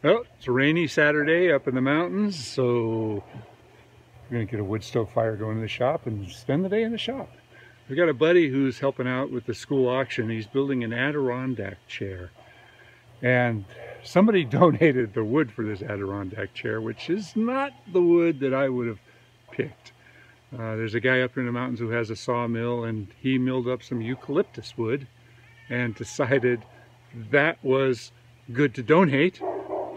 Well, it's a rainy Saturday up in the mountains, so we're going to get a wood stove fire going in the shop and spend the day in the shop. We've got a buddy who's helping out with the school auction. He's building an Adirondack chair. And somebody donated the wood for this Adirondack chair, which is not the wood that I would have picked. There's a guy up here in the mountains who has a sawmill, and he milled up some eucalyptus wood and decided that was good to donate.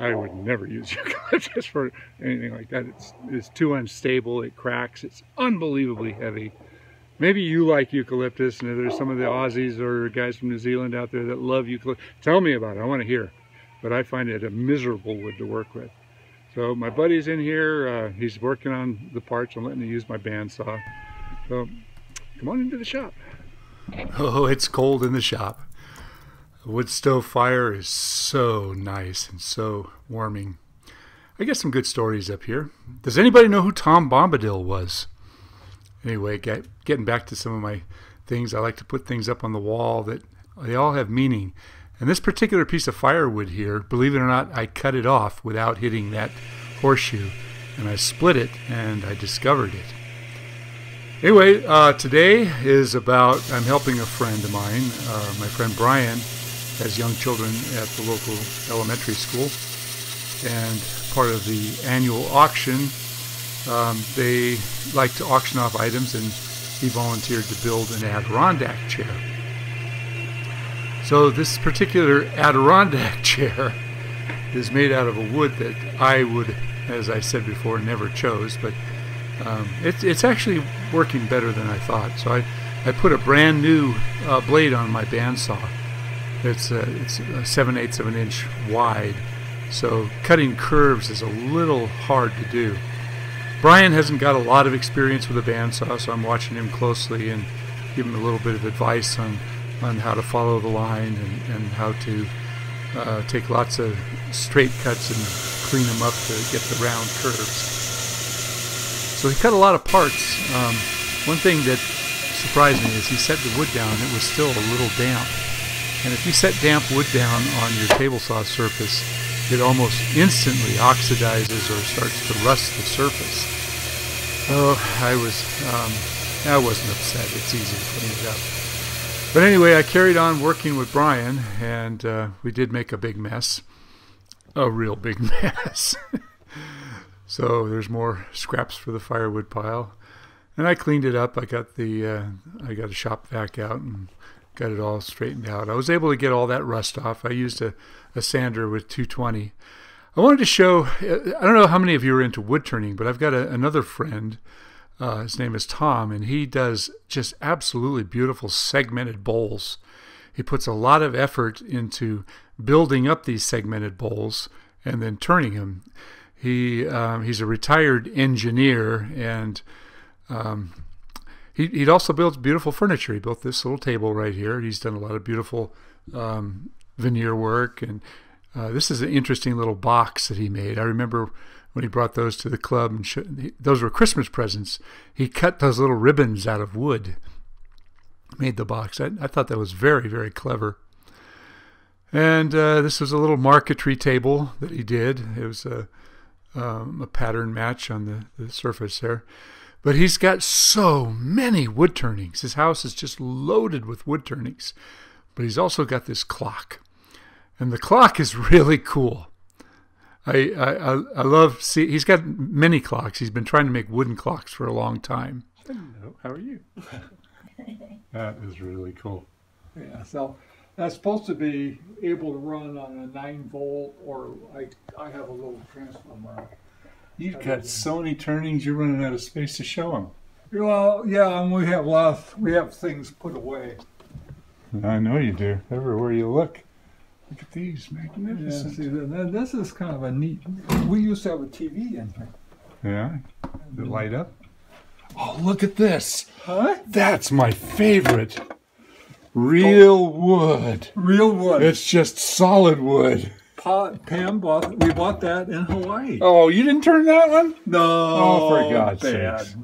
I would never use eucalyptus for anything like that. It's too unstable, it cracks, it's unbelievably heavy. Maybe you like eucalyptus, and there's some of the Aussies or guys from New Zealand out there that love eucalyptus. Tell me about it, I want to hear. But I find it a miserable wood to work with. So my buddy's in here, he's working on the parts. I'm letting him use my bandsaw. So come on into the shop. Oh, it's cold in the shop. A wood stove fire is so nice and so warming. I got some good stories up here. Does anybody know who Tom Bombadil was? Anyway, getting back to some of my things, I like to put things up on the wall that they all have meaning. And this particular piece of firewood here, believe it or not, I cut it off without hitting that horseshoe. And I split it and I discovered it. Anyway, today is about, I'm helping a friend of mine, my friend Brian, has young children at the local elementary school, and part of the annual auction, they like to auction off items, and he volunteered to build an Adirondack chair. So this particular Adirondack chair is made out of a wood that I would, as I said before, never chose, but it's actually working better than I thought. So I put a brand new blade on my bandsaw. It's 7/8 of an inch wide, so cutting curves is a little hard to do. Brian hasn't got a lot of experience with a bandsaw, so I'm watching him closely and give him a little bit of advice on how to follow the line and how to take lots of straight cuts and clean them up to get the round curves. So he cut a lot of parts. One thing that surprised me is he set the wood down, it was still a little damp. And if you set damp wood down on your table saw surface, it almost instantly oxidizes or starts to rust the surface. So I wasn't upset. It's easy to clean it up. But anyway, I carried on working with Brian, and we did make a big mess. A real big mess. So there's more scraps for the firewood pile. And I cleaned it up. I got a shop vac out and got it all straightened out. I was able to get all that rust off. I used a sander with 220. I wanted to show, I don't know how many of you are into wood turning, but I've got another friend. His name is Tom, and he does just absolutely beautiful segmented bowls. He puts a lot of effort into building up these segmented bowls and then turning them. He's a retired engineer, and he also builds beautiful furniture. He built this little table right here. He's done a lot of beautiful veneer work, and this is an interesting little box that he made. I remember when he brought those to the club, and those were Christmas presents. He cut those little ribbons out of wood, made the box. I thought that was very, very clever. And this was a little marquetry table that he did. It was a pattern match on the surface there. But he's got so many wood turnings. His house is just loaded with wood turnings. But he's also got this clock. And the clock is really cool. I love, he's got many clocks. He's been trying to make wooden clocks for a long time. Hello, how are you? That is really cool. Yeah, so that's supposed to be able to run on a 9-volt, or I have a little transformer. You've got so many turnings, you're running out of space to show them. Well, yeah, and we have things put away. I know you do. Everywhere you look. Look at these, magnificent. Yeah, see, this is kind of a neat. We used to have a TV in here. Yeah? Does it light up? Oh, look at this. Huh? That's my favorite. Real wood. Real wood. It's just solid wood. Pam we bought that in Hawaii. Oh, you didn't turn that one? No. Oh, for God's sake.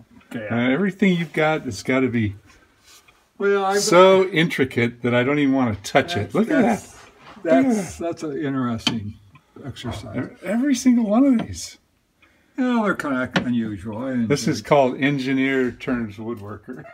Everything you've got has got to be well, so intricate that I don't even want to touch it. Look at that. That's interesting. exercise. Every single one of these. Yeah, they're kind of unusual. This is called engineer turns woodworker.